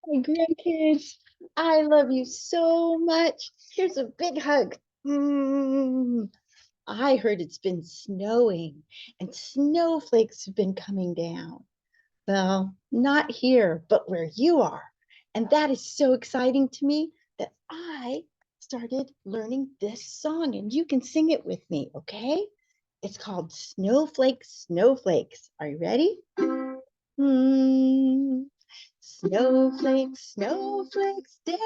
Hi, grandkids. I love you so much. Here's a big hug. I heard it's been snowing and snowflakes have been coming down. Well, not here, but where you are. And that is so exciting to me that I started learning this song and you can sing it with me, okay? It's called Snowflakes, Snowflakes. Are you ready? Hmm. Snowflakes, snowflakes, dance.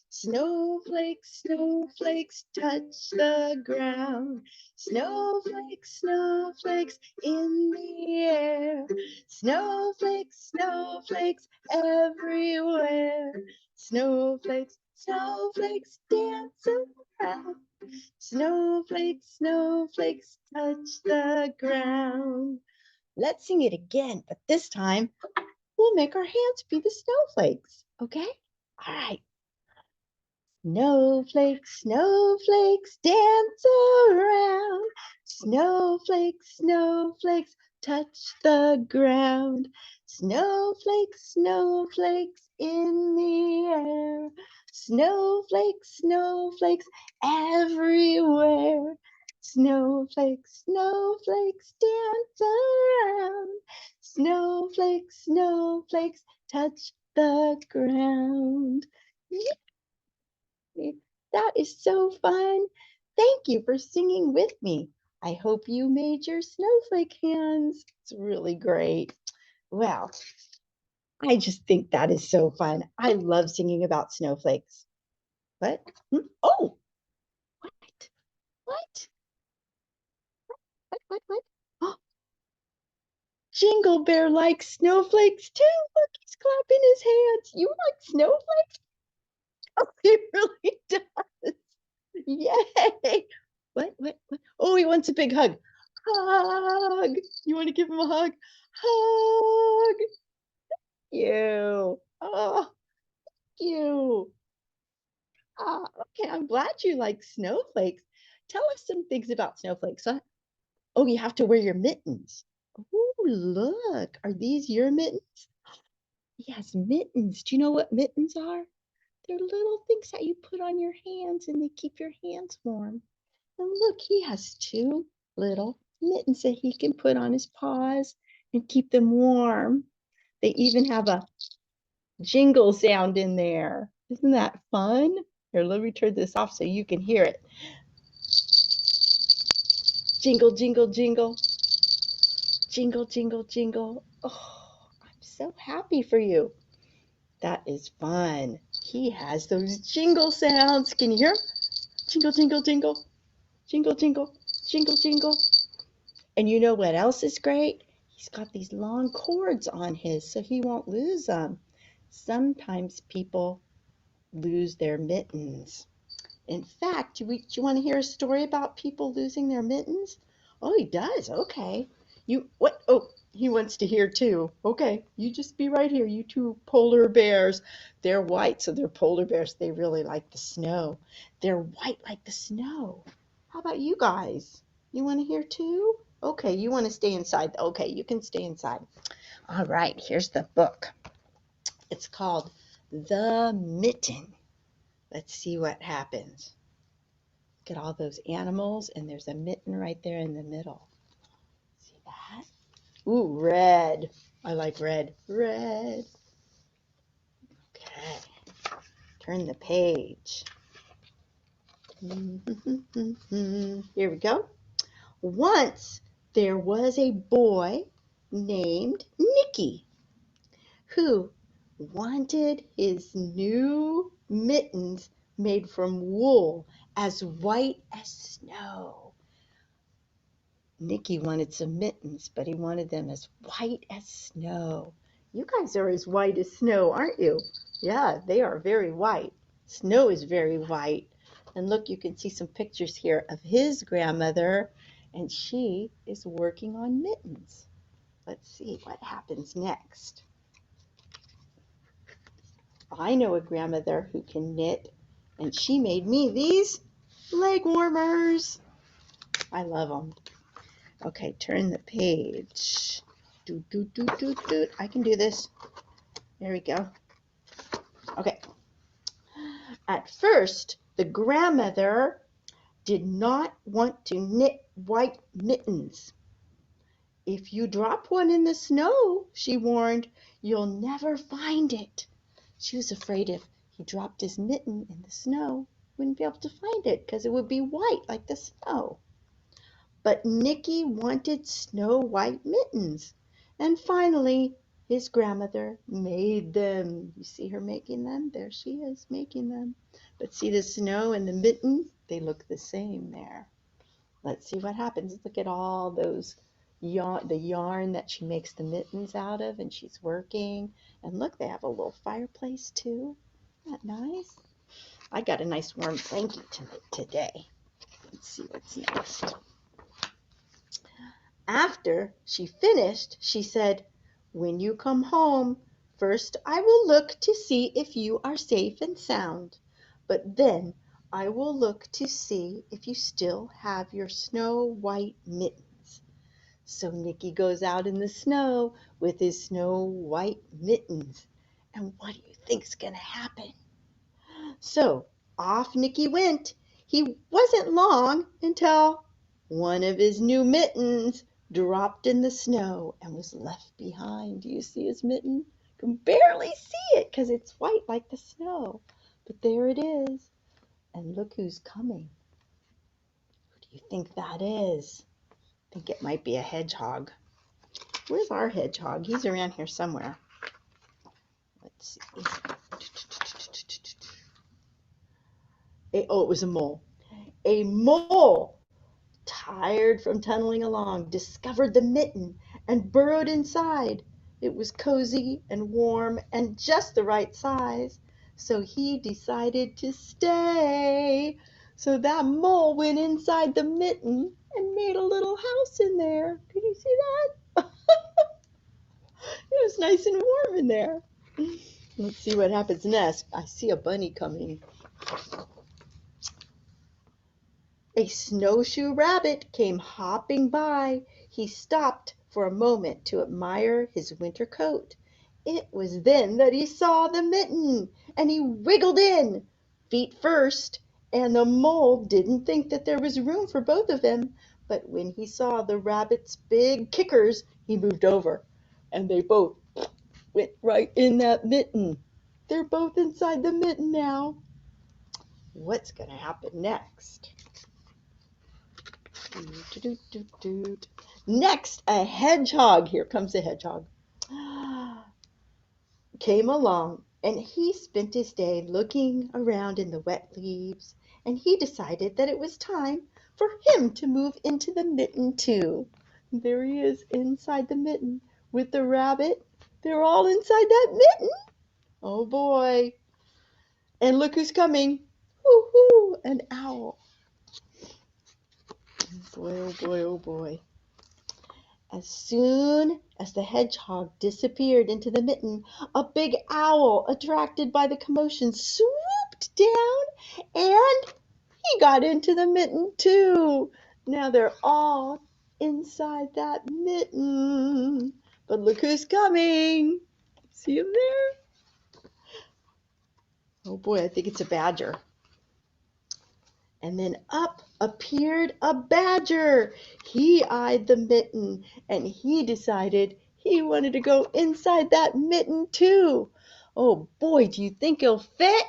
Snowflakes, snowflakes, touch the ground. Snowflakes, snowflakes in the air. Snowflakes, snowflakes everywhere. Snowflakes, snowflakes dance around. Snowflakes, snowflakes touch the ground. Let's sing it again, but this time we'll make our hands be the snowflakes, okay? All right. Snowflakes, snowflakes, dance around. Snowflakes, snowflakes, touch the ground. Snowflakes, snowflakes in the air. Snowflakes, snowflakes everywhere. Snowflakes, snowflakes, dance around. Snowflakes, snowflakes, touch the ground. That is so fun. Thank you for singing with me. I hope you made your snowflake hands. It's really great. Well, I just think that is so fun. I love singing about snowflakes. What? Oh, what? What? What? Oh, Jingle Bear likes snowflakes too. Look, he's clapping his hands. You like snowflakes? Oh, he really does. Yay. What? Oh, he wants a big hug. Hug. You want to give him a hug? Hug. You. Oh, you. Okay, I'm glad you like snowflakes. Tell us some things about snowflakes. Huh? Oh, you have to wear your mittens. Oh, look. Are these your mittens? Yes, mittens. Do you know what mittens are? They're little things that you put on your hands and they keep your hands warm. And look, he has two little mittens that he can put on his paws and keep them warm. They even have a jingle sound in there. Isn't that fun? Here, let me turn this off so you can hear it. Jingle, jingle, jingle. Jingle, jingle, jingle. Oh, I'm so happy for you. That is fun. He has those jingle sounds. Can you hear them? Jingle, jingle, jingle. Jingle, jingle, jingle, jingle. And you know what else is great? He's got these long cords on his so he won't lose them. Sometimes people lose their mittens. In fact, do you want to hear a story about people losing their mittens? Oh, he does. Okay. You what? Oh, he wants to hear too. Okay, you just be right here. You two polar bears. They're white, so they're polar bears. They really like the snow. They're white like the snow. How about you guys? You want to hear too? Okay, you want to stay inside. Okay, you can stay inside. All right, here's the book. It's called The Mitten. Let's see what happens. Look at all those animals, and there's a mitten right there in the middle. See that? Ooh, red. I like red. Red. Okay. Turn the page. Here we go. Once there was a boy named Nicky who wanted his new mittens made from wool as white as snow. Nicky wanted some mittens, but he wanted them as white as snow. You guys are as white as snow, aren't you? Yeah, they are very white. Snow is very white. And look, you can see some pictures here of his grandmother, and she is working on mittens. Let's see what happens next. I know a grandmother who can knit, and she made me these leg warmers. I love them. Okay, turn the page. Do. I can do this. There we go. Okay. At first, the grandmother did not want to knit white mittens. If you drop one in the snow, she warned, you'll never find it. She was afraid if he dropped his mitten in the snow, he wouldn't be able to find it because it would be white like the snow. But Nicky wanted snow white mittens, and finally his grandmother made them. You see her making them? There she is making them. But see the snow and the mitten? They look the same there. Let's see what happens. Look at all those the yarn that she makes the mittens out of, and she's working. And look, they have a little fireplace too. Isn't that nice? I got a nice warm blanket today. Let's see what's next. After she finished, she said, when you come home, first I will look to see if you are safe and sound, but then I will look to see if you still have your snow white mittens. So Nicky goes out in the snow with his snow white mittens. And what do you think's going to happen? So off Nicky went. He wasn't long until one of his new mittens dropped in the snow and was left behind. Do you see his mitten? You can barely see it because it's white like the snow. But there it is. And look who's coming. Who do you think that is? I think it might be a hedgehog. Where's our hedgehog? He's around here somewhere. Let's see. It was a mole. A mole, tired from tunneling along, discovered the mitten and burrowed inside. It was cozy and warm and just the right size, so he decided to stay. So that mole went inside the mitten and made a little house in there. Can you see that? It was nice and warm in there. Let's see what happens next. I see a bunny coming. A snowshoe rabbit came hopping by. He stopped for a moment to admire his winter coat. It was then that he saw the mitten, and he wiggled in, feet first, and the mole didn't think that there was room for both of them. But when he saw the rabbit's big kickers, he moved over, and they both went right in that mitten. They're both inside the mitten now. What's going to happen next? Next, a hedgehog, here comes a hedgehog, came along, and he spent his day looking around in the wet leaves, and he decided that it was time for him to move into the mitten too. There he is inside the mitten with the rabbit. They're all inside that mitten. Oh boy. And look who's coming. Woo-hoo, an owl. Boy, oh boy, oh boy. As soon as the hedgehog disappeared into the mitten, a big owl, attracted by the commotion, swooped down, and he got into the mitten too. Now they're all inside that mitten. But look who's coming. See him there? Oh boy, I think it's a badger. And then up appeared a badger. He eyed the mitten, and he decided he wanted to go inside that mitten too. Oh boy, do you think he'll fit?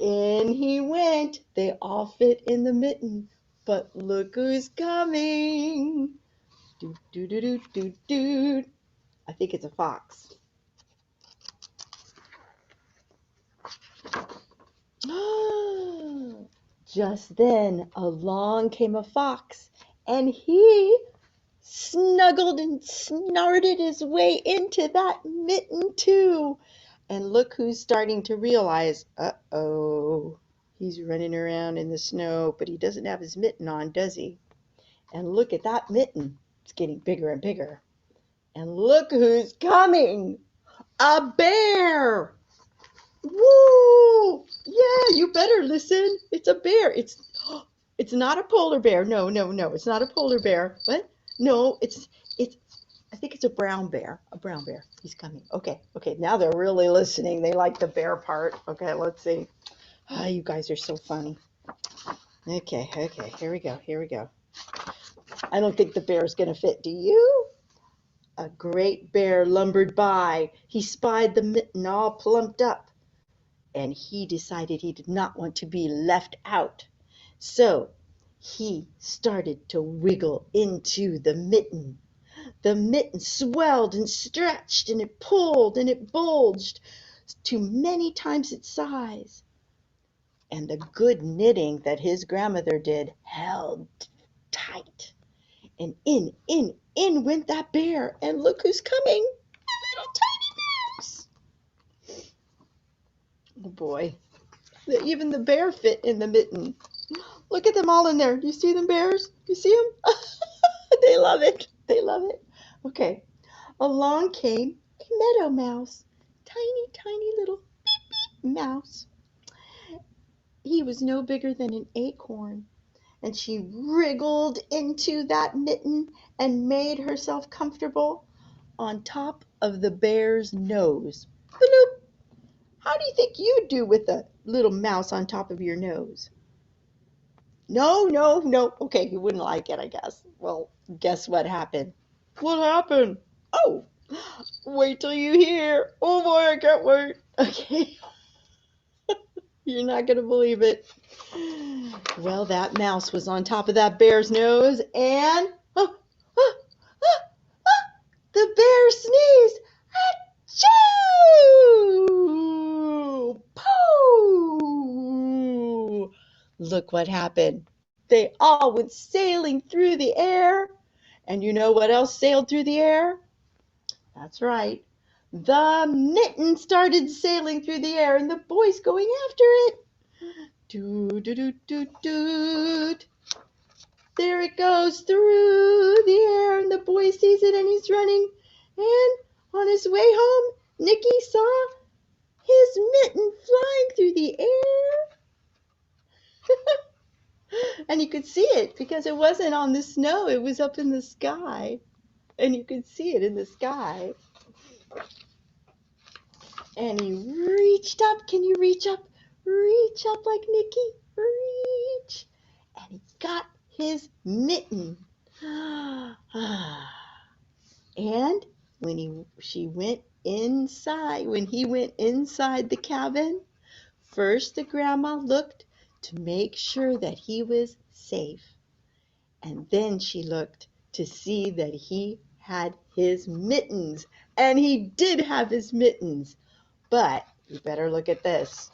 In he went. They all fit in the mitten. But look who's coming. Doot, doot, doot, doot, doot, doot. I think it's a fox. Just then along came a fox, and he snuggled and snorted his way into that mitten too. And look who's starting to realize, uh-oh, he's running around in the snow, but he doesn't have his mitten on, does he? And look at that mitten. It's getting bigger and bigger. And look who's coming. A bear. Woo! Yeah, you better listen. It's a bear. It's not a polar bear. No, it's not a polar bear. What? No, I think it's least a brown bear. A brown bear. He's coming. Okay. Now they're really listening. They like the bear part. Okay, let's see. Oh, you guys are so funny. Okay. Here we go. I don't think the bear's going to fit. Do you? A great bear lumbered by. He spied the mitten all plumped up, and he decided he did not want to be left out. So he started to wiggle into the mitten. The mitten swelled and stretched, and it pulled and it bulged to many times its size. And the good knitting that his grandmother did held tight. And in went that bear. And look who's coming, a little tiny mouse. Oh boy, even the bear fit in the mitten. Look at them all in there. Do you see them, bears? You see them? They love it. Okay, along came a meadow mouse. Tiny little beep, beep mouse. He was no bigger than an acorn. And she wriggled into that mitten and made herself comfortable on top of the bear's nose. Bloop. How do you think you'd do with a little mouse on top of your nose? No. Okay, you wouldn't like it, I guess. Well, guess what happened? What happened? Oh, wait till you hear. Oh boy, I can't wait. Okay. You're not going to believe it. Well, that mouse was on top of that bear's nose, and the bear sneezed. Achoo! Pooh! Look what happened. They all went sailing through the air. And you know what else sailed through the air? That's right. The mitten started sailing through the air, and the boy's going after it. Doot, doot, doot, doot. There it goes through the air, and the boy sees it, and he's running. And on his way home, Nicky saw his mitten flying through the air. And you could see it because it wasn't on the snow, it was up in the sky. And you could see it in the sky. And he reached up. Can you reach up? Reach up like Nicky. Reach. And he got his mitten. And when he went inside the cabin, first the grandma looked to make sure that he was safe. And then she looked to see that he had his mittens. And he did have his mittens. But you better look at this.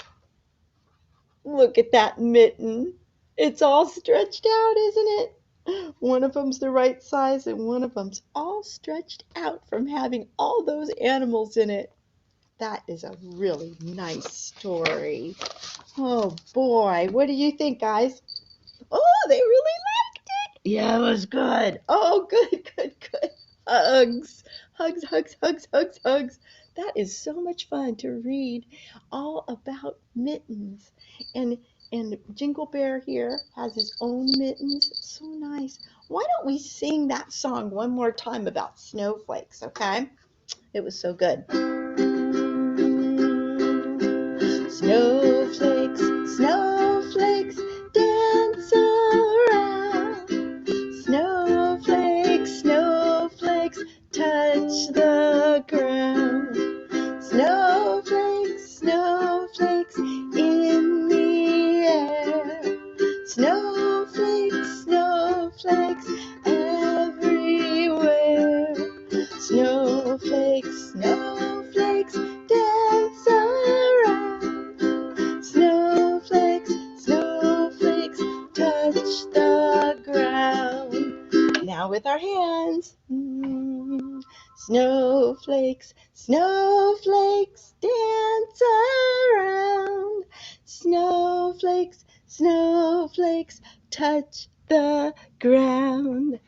Look at that mitten. It's all stretched out, isn't it? One of them's the right size and one of them's all stretched out from having all those animals in it. That is a really nice story. Oh boy, what do you think, guys? Oh, they really liked it. Yeah, it was good. Oh, good. Hugs. That is so much fun to read all about mittens. And Jingle Bear here has his own mittens. So nice. Why don't we sing that song one more time about snowflakes, okay? It was so good. Snowflakes, snowflakes, dance around. Snowflakes, snowflakes, touch the ground. Snowflakes, snowflakes, in the air. Snowflakes, snowflakes, everywhere. Snowflakes, snowflakes, dance around. Snowflakes, snowflakes, touch the ground. Now with our hands. Snowflakes, snowflakes, dance around. Snowflakes, snowflakes, touch the ground.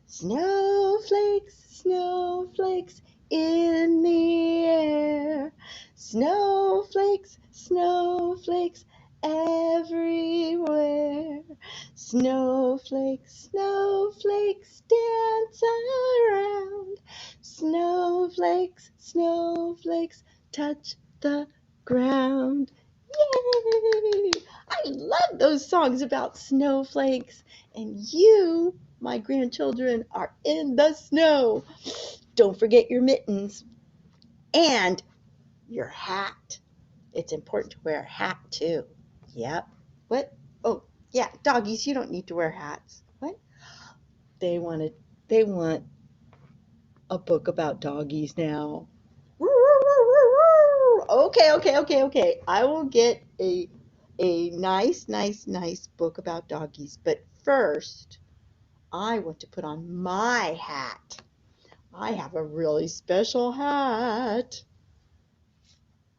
Snowflakes, snowflakes, in the air. Snowflakes, snowflakes, everywhere. Snowflakes, snowflakes, dance around. Snowflakes, Snowflakes, snowflakes, touch the ground. Yay! I love those songs about snowflakes. And you, my grandchildren, are in the snow. Don't forget your mittens and your hat. It's important to wear a hat too. Yep. What? Oh, yeah, doggies, you don't need to wear hats. What? They want a book about doggies now. Okay. I will get a nice book about doggies. But first, I want to put on my hat. I have a really special hat.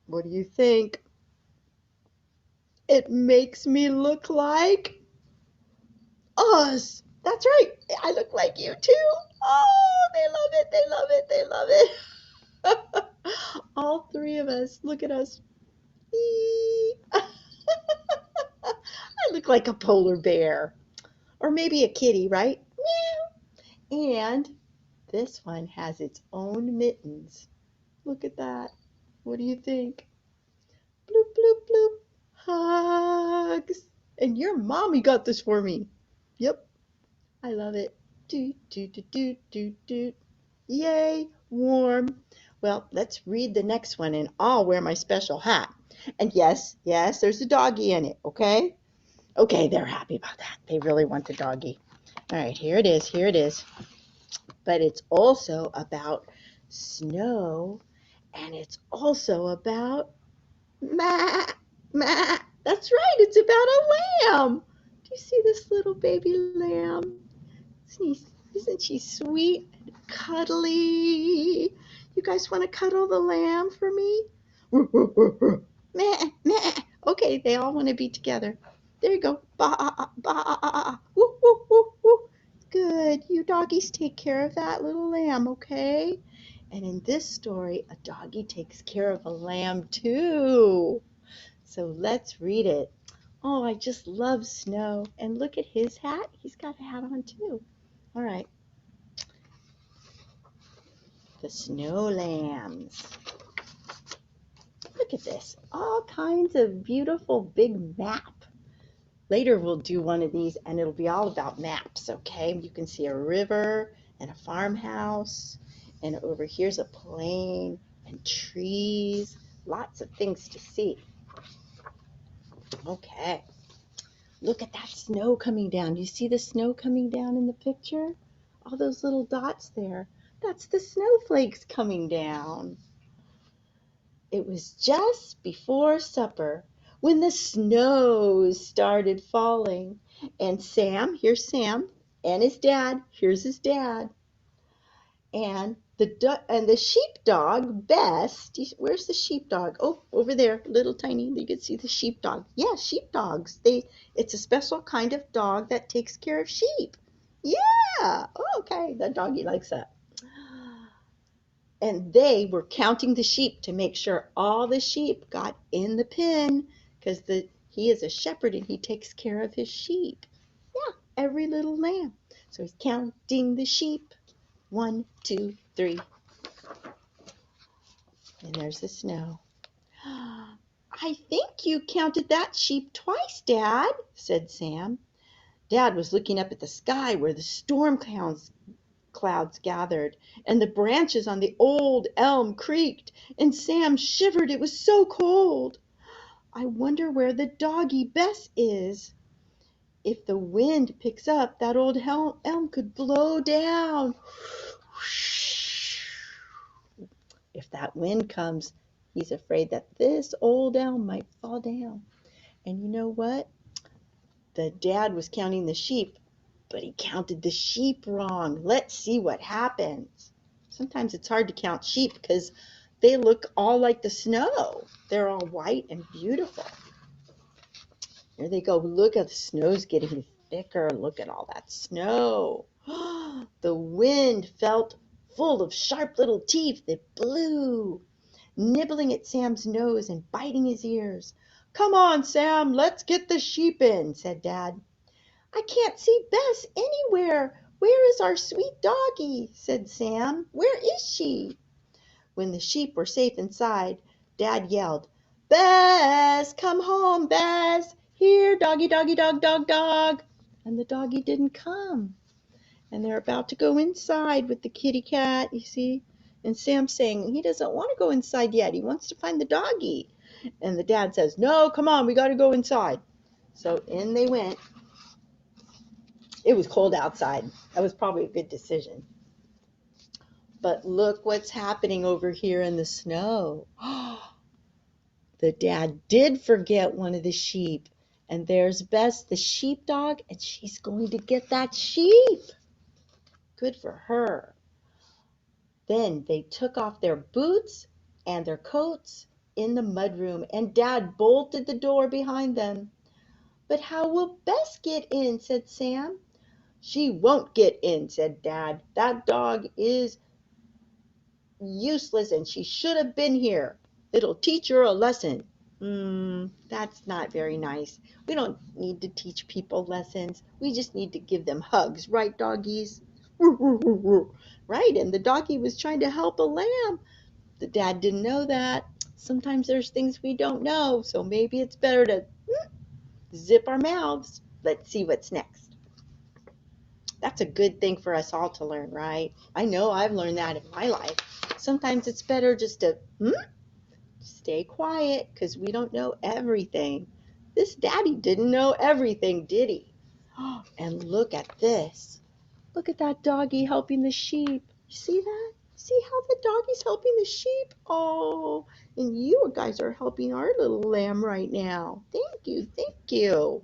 What do you think? It makes me look like us. That's right. I look like you too. Oh, they love it. They love it. They love it. All three of us. Look at us. I look like a polar bear. Or maybe a kitty, right? Meow. And this one has its own mittens. Look at that. What do you think? Bloop, bloop, bloop. Hugs. And your mommy got this for me. Yep. I love it. Do, do, do, do, do, do. Yay, warm. Well, let's read the next one and I'll wear my special hat. And yes, there's a doggy in it, okay? Okay, they're happy about that. They really want the doggy. All right, here it is. But it's also about snow and it's also about ma. That's right, it's about a lamb. Do you see this little baby lamb? Isn't she sweet and cuddly? You guys want to cuddle the lamb for me? Meh. Okay, they all want to be together. There you go. Ba, ba. Woo, woo, woo, woo. Good. You doggies take care of that little lamb, okay? And in this story, a doggie takes care of a lamb too. So let's read it. Oh, I just love snow. And look at his hat. He's got a hat on too. All right. The snow lambs. Look at this. All kinds of beautiful big map. Later we'll do one of these and it'll be all about maps, okay? You can see a river and a farmhouse. And over here's a plain and trees. Lots of things to see. Okay. Look at that snow coming down. Do you see the snow coming down in the picture? All those little dots there. That's the snowflakes coming down. It was just before supper when the snow started falling. And here's Sam, and his dad, here's his dad. And the sheepdog, Bess, where's the sheepdog? Oh, over there, little tiny, you can see the sheepdog. Yeah, sheepdogs. It's a special kind of dog that takes care of sheep. Yeah, okay, the doggy likes that. And they were counting the sheep to make sure all the sheep got in the pen because he is a shepherd and he takes care of his sheep. Yeah, every little lamb. So he's counting the sheep. 1, 2, 3. And there's the snow. I think you counted that sheep twice, Dad, said Sam. Dad was looking up at the sky where the storm clouds gathered, and the branches on the old elm creaked, and Sam shivered. It was so cold. I wonder where the doggy Bess is. If the wind picks up, that old elm could blow down. If that wind comes, he's afraid that this old elm might fall down. And you know what? The dad was counting the sheep, but he counted the sheep wrong. Let's see what happens. Sometimes it's hard to count sheep because they look all like the snow. They're all white and beautiful. Here they go. Look at the snow's getting thicker. Look at all that snow. The wind felt full of sharp little teeth that blew, nibbling at Sam's nose and biting his ears. Come on, Sam, let's get the sheep in, said Dad. I can't see Bess anywhere. Where is our sweet doggie? Said Sam. Where is she? When the sheep were safe inside, Dad yelled, "Bess, come home, Bess! Here, doggy, doggy, dog, dog, dog!" And the doggy didn't come. And they're about to go inside with the kitty cat, you see? And Sam's saying he doesn't want to go inside yet. He wants to find the doggy. And the dad says, "No, come on, we got to go inside." So in they went. It was cold outside. That was probably a good decision. But look what's happening over here in the snow. The dad did forget one of the sheep. And there's Bess, the sheepdog, and she's going to get that sheep. Good for her. Then they took off their boots and their coats in the mudroom, and Dad bolted the door behind them. "But how will Bess get in?" said Sam. "She won't get in," said Dad. "That dog is useless and she should have been here. It'll teach her a lesson." That's not very nice. We don't need to teach people lessons. We just need to give them hugs, right, doggies? Right, and the doggie was trying to help a lamb. The dad didn't know that. Sometimes there's things we don't know, so maybe it's better to zip our mouths. Let's see what's next. That's a good thing for us all to learn, right? I know I've learned that in my life. Sometimes it's better just to stay quiet because we don't know everything. This daddy didn't know everything, did he? And look at this. Look at that doggie helping the sheep. You see that? See how the doggie's helping the sheep? Oh, and you guys are helping our little lamb right now. Thank you, thank you.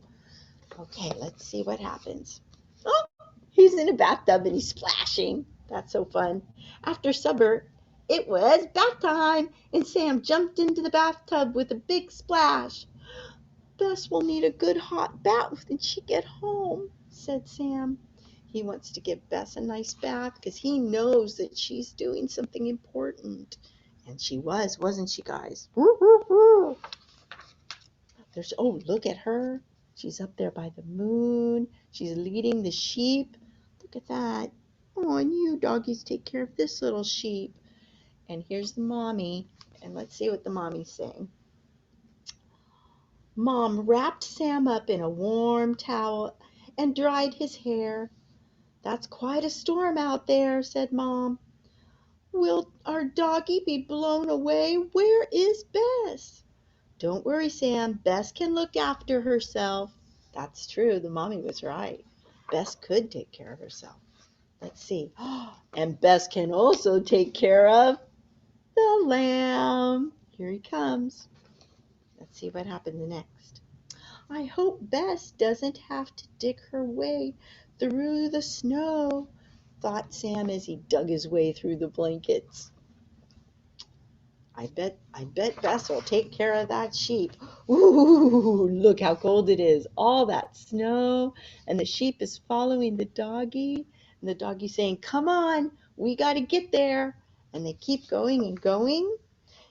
Okay, let's see what happens. Oh, he's in a bathtub and he's splashing. That's so fun. After supper, it was bath time, and Sam jumped into the bathtub with a big splash. "Bess will need a good hot bath when she gets home," said Sam. He wants to give Bess a nice bath because he knows that she's doing something important. And she was, wasn't she, guys? Oh, look at her. She's up there by the moon. She's leading the sheep. Look at that. Oh, and you doggies take care of this little sheep. And here's the mommy. And let's see what the mommy's saying. Mom wrapped Sam up in a warm towel and dried his hair. "That's quite a storm out there," said Mom. "Will our doggie be blown away? Where is Bess?" "Don't worry, Sam. Bess can look after herself." That's true. The mommy was right. Bess could take care of herself. Let's see. And Bess can also take care of the lamb. Here he comes. Let's see what happens next. "I hope Bess doesn't have to dig her way through the snow," thought Sam as he dug his way through the blankets. I bet Bess will take care of that sheep. Ooh, look how cold it is. All that snow. And the sheep is following the doggie. And the doggie's saying, "Come on, we got to get there." And they keep going and going.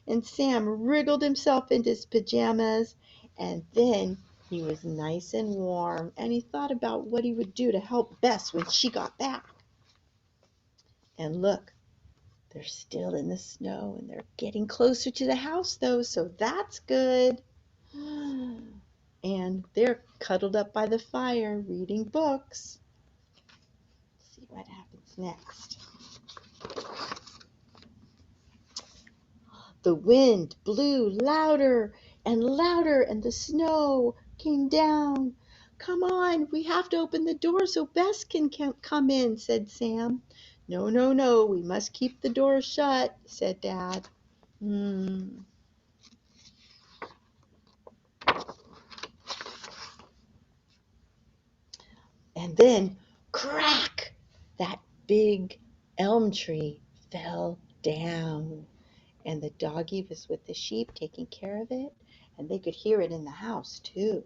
And Sam wriggled himself into his pajamas. And then he was nice and warm. And he thought about what he would do to help Bess when she got back. And look. They're still in the snow, and they're getting closer to the house, though, so that's good. And they're cuddled up by the fire, reading books. Let's see what happens next. The wind blew louder and louder, and the snow came down. "Come on, we have to open the door so Bess can come in," said Sam. "No, no, no, we must keep the door shut," said Dad. And then, crack! That big elm tree fell down. And the doggie was with the sheep taking care of it, and they could hear it in the house, too.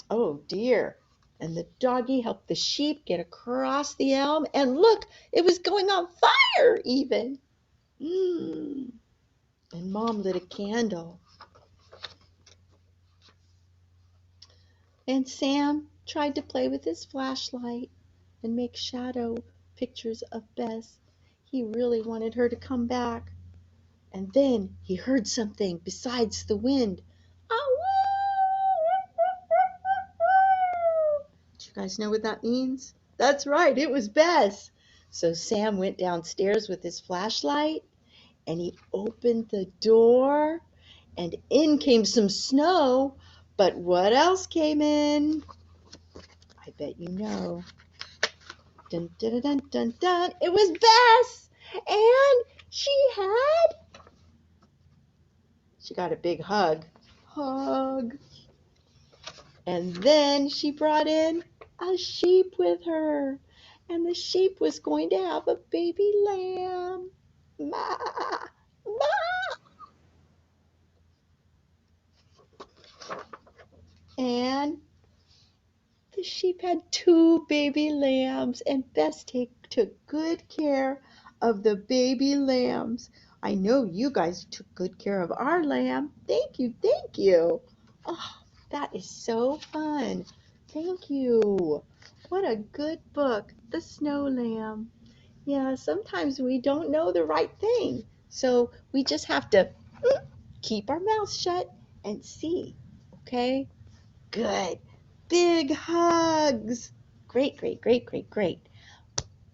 Oh, dear. And the doggie helped the sheep get across the elm, and look, it was going on fire, even. And Mom lit a candle. And Sam tried to play with his flashlight and make shadow pictures of Bess. He really wanted her to come back. And then he heard something besides the wind. Oh, do you guys know what that means? That's right, it was Bess. So Sam went downstairs with his flashlight and he opened the door and in came some snow. But what else came in? I bet you know. Dun, dun, dun, dun, dun. It was Bess! And she got a big hug. Hug. And then she brought in a sheep with her. And the sheep was going to have a baby lamb. Ma! Ma! And the sheep had 2 baby lambs, and Bess took good care of the baby lambs. I know you guys took good care of our lamb. Thank you, thank you. Oh, that is so fun. Thank you. What a good book, The Snow Lamb. Yeah, sometimes we don't know the right thing, so we just have to keep our mouths shut and see, okay? Good. Big hugs. Great, great, great, great, great.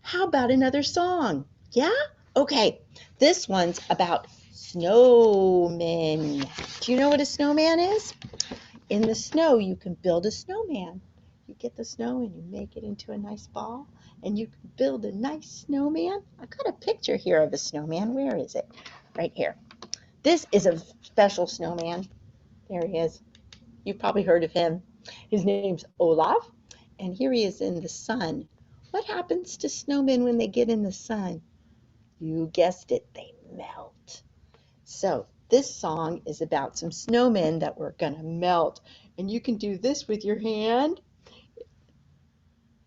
How about another song? Yeah? Okay. This one's about snowmen. Do you know what a snowman is? In the snow, you can build a snowman. You get the snow and you make it into a nice ball, and you can build a nice snowman. I got a picture here of a snowman. Where is it? Right here. This is a special snowman. There he is. You've probably heard of him. His name's Olaf, and here he is in the sun. What happens to snowmen when they get in the sun? You guessed it, they melt. So this song is about some snowmen that were going to melt. And you can do this with your hand,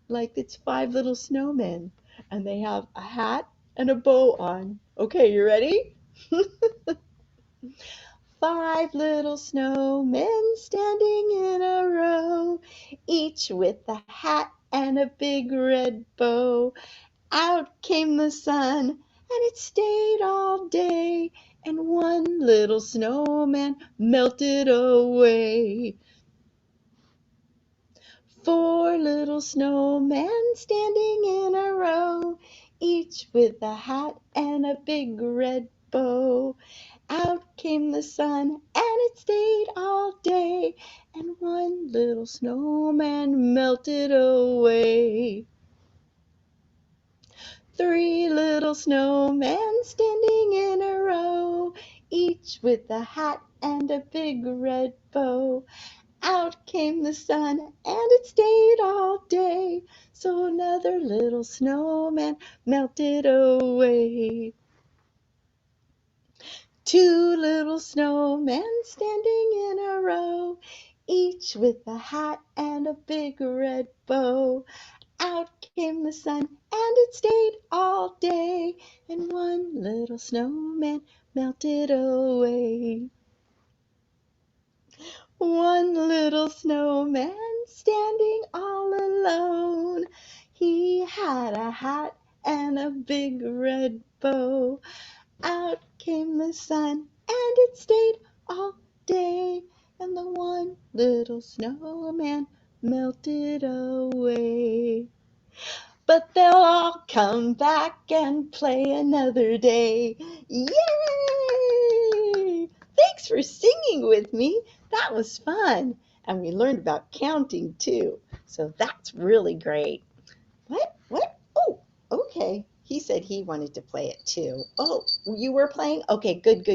like it's 5 little snowmen. And they have a hat and a bow on. Okay, you ready? 5 little snowmen standing in a row, each with a hat and a big red bow. Out came the sun, and it stayed all day, and one little snowman melted away. 4 little snowmen standing in a row, each with a hat and a big red bow. Out came the sun, and it stayed all day, and one little snowman melted away. 3 little snowmen standing in a row, each with a hat and a big red bow. Out came the sun, and it stayed all day, so another little snowman melted away. 2 little snowmen standing in a row, each with a hat and a big red bow. Out came the sun, and it stayed all day, and one little snowman melted away. 1 little snowman standing all alone. He had a hat and a big red bow. Out came the sun, and it stayed all day, and the one little snowman melted away. But they'll all come back and play another day. Yay! Thanks for singing with me. That was fun. And we learned about counting too. So that's really great. What? Oh, okay. He said he wanted to play it too. Oh, you were playing? Okay, good.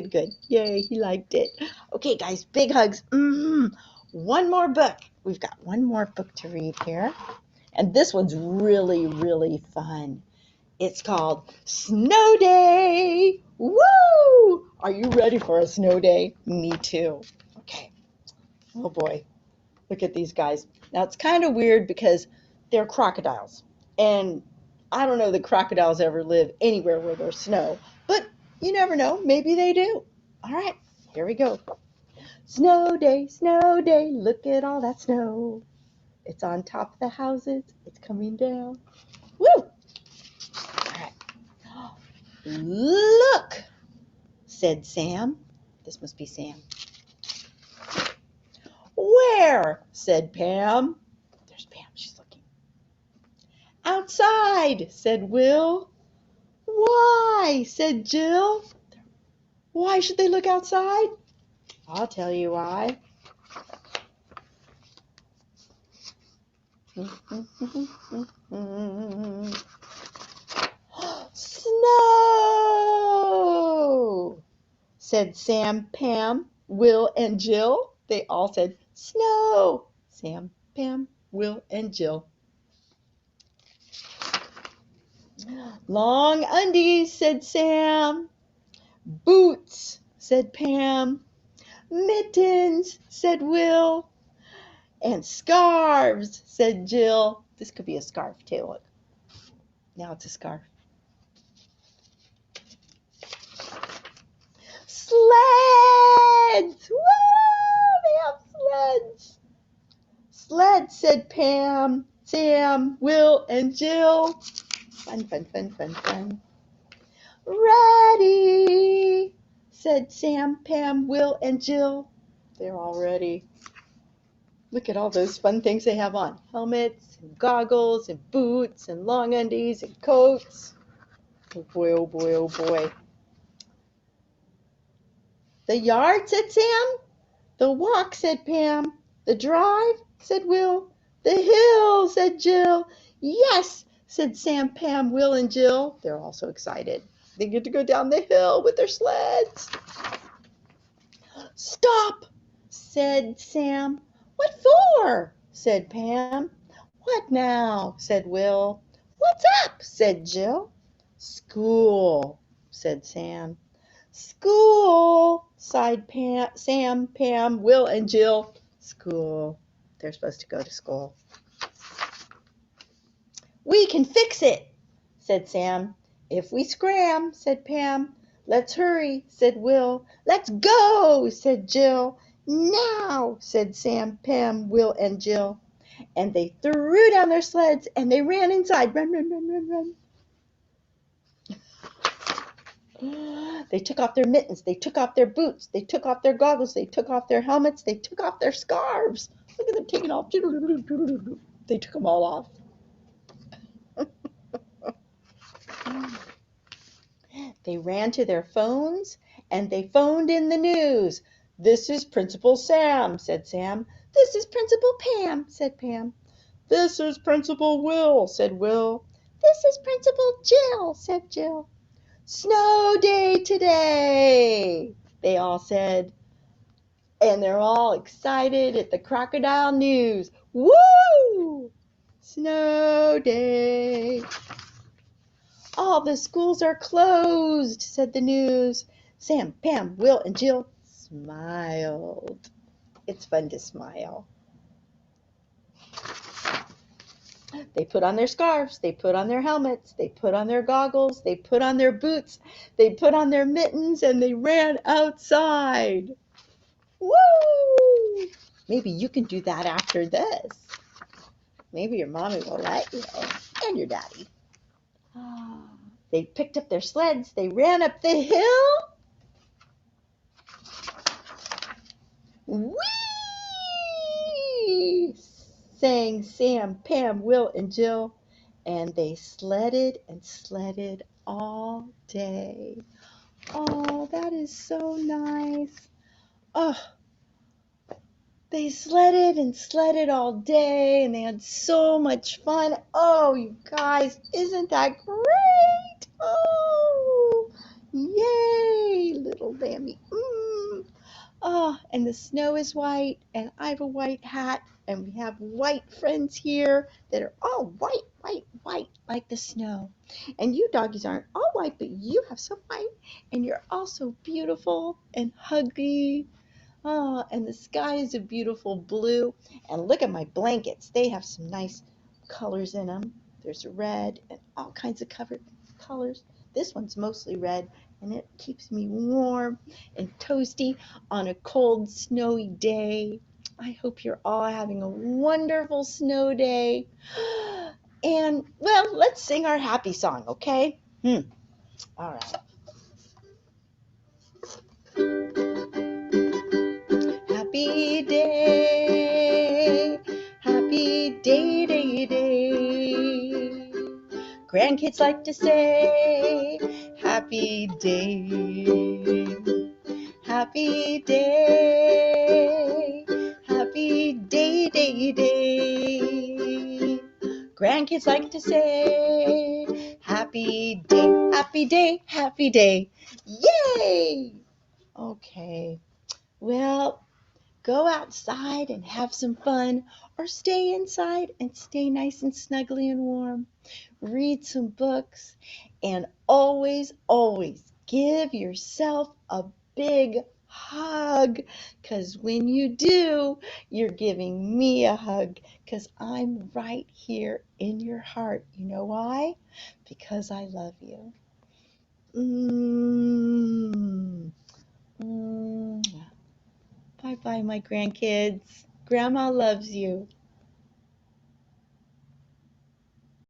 Yay, he liked it. Okay, guys, big hugs. One more book. We've got one more book to read here. And this one's really, really fun. It's called Snow Day. Woo! Are you ready for a snow day? Me too. Okay. Oh boy. Look at these guys. Now it's kind of weird because they're crocodiles. And I don't know that crocodiles ever live anywhere where there's snow. But you never know. Maybe they do. All right. Here we go. Snow day, look at all that snow. It's on top of the houses. It's coming down. Woo! "Look," said Sam. This must be Sam. "Where?" said Pam. There's Pam, she's looking. "Outside," said Will. "Why?" said Jill. Why should they look outside? I'll tell you why. "Snow," said Sam, Pam, Will, and Jill. They all said, "Snow." Sam, Pam, Will, and Jill. "Long undies," said Sam. "Boots," said Pam. "Mittens," said Will. "And scarves," said Jill. This could be a scarf too. Look. Now it's a scarf. "Sleds!" Woo! They have sleds. "Sleds," said Pam, Sam, Will, and Jill. Fun, fun, fun, fun, fun. "Ready," said Sam, Pam, Will, and Jill. They're all ready. Look at all those fun things they have on. Helmets, and goggles, and boots, and long undies, and coats. Oh boy, oh boy, oh boy. "The yard," said Sam. "The walk," said Pam. "The drive," said Will. "The hill," said Jill. "Yes," said Sam, Pam, Will, and Jill. They're all so excited. They get to go down the hill with their sleds. "Stop," said Sam. "What for?" said Pam. "What now?" said Will. "What's up?" said Jill. "School," said Sam. "School," sighed Sam, Pam, Will, and Jill. School. They're supposed to go to school. "We can fix it," said Sam. "If we scram," said Pam. "Let's hurry," said Will. "Let's go," said Jill. "Now," said Sam, Pam, Will, and Jill. And they threw down their sleds and they ran inside. Run, run, run, run, run. They took off their mittens, they took off their boots, they took off their goggles, they took off their helmets, they took off their scarves. Look at them taking off. They took them all off. They ran to their phones and they phoned in the news. "This is Principal Sam," said Sam. "This is Principal Pam," said Pam. "This is Principal Will," said Will. "This is Principal Jill," said Jill. "Snow day today," they all said. And they're all excited at the crocodile news. Woo! Snow day. "All the schools are closed," said the news. Sam, Pam, Will, and Jill smiled. It's fun to smile. They put on their scarves, they put on their helmets, they put on their goggles, they put on their boots, they put on their mittens, and they ran outside. Woo! Maybe you can do that after this. Maybe your mommy will let you, and your daddy. They picked up their sleds, they ran up the hill. Whee! Sang Sam, Pam, Will, and Jill. And they sledded and sledded all day. Oh, that is so nice. Oh, they sledded and sledded all day, and they had so much fun. Oh, you guys, isn't that great? Oh, yay, little Bambi. Oh, and the snow is white, and I have a white hat, and we have white friends here that are all white, white, white, like the snow. And you doggies aren't all white, but you have some white, and you're all so beautiful and huggy. Oh, and the sky is a beautiful blue. And look at my blankets. They have some nice colors in them. There's red and all kinds of colors. This one's mostly red, and it keeps me warm and toasty on a cold, snowy day. I hope you're all having a wonderful snow day. And, well, let's sing our happy song, okay? All right. Happy day. Happy day. Grandkids like to say, happy day. Happy day. Happy day. Grandkids like to say, happy day. Yay! Okay, well, go outside and have some fun, or stay inside and stay nice and snuggly and warm. Read some books, and always give yourself a big hug, because when you do, you're giving me a hug, because I'm right here in your heart. You know why? Because I love you. Mm. Mm. Bye bye, my grandkids. Grandma loves you.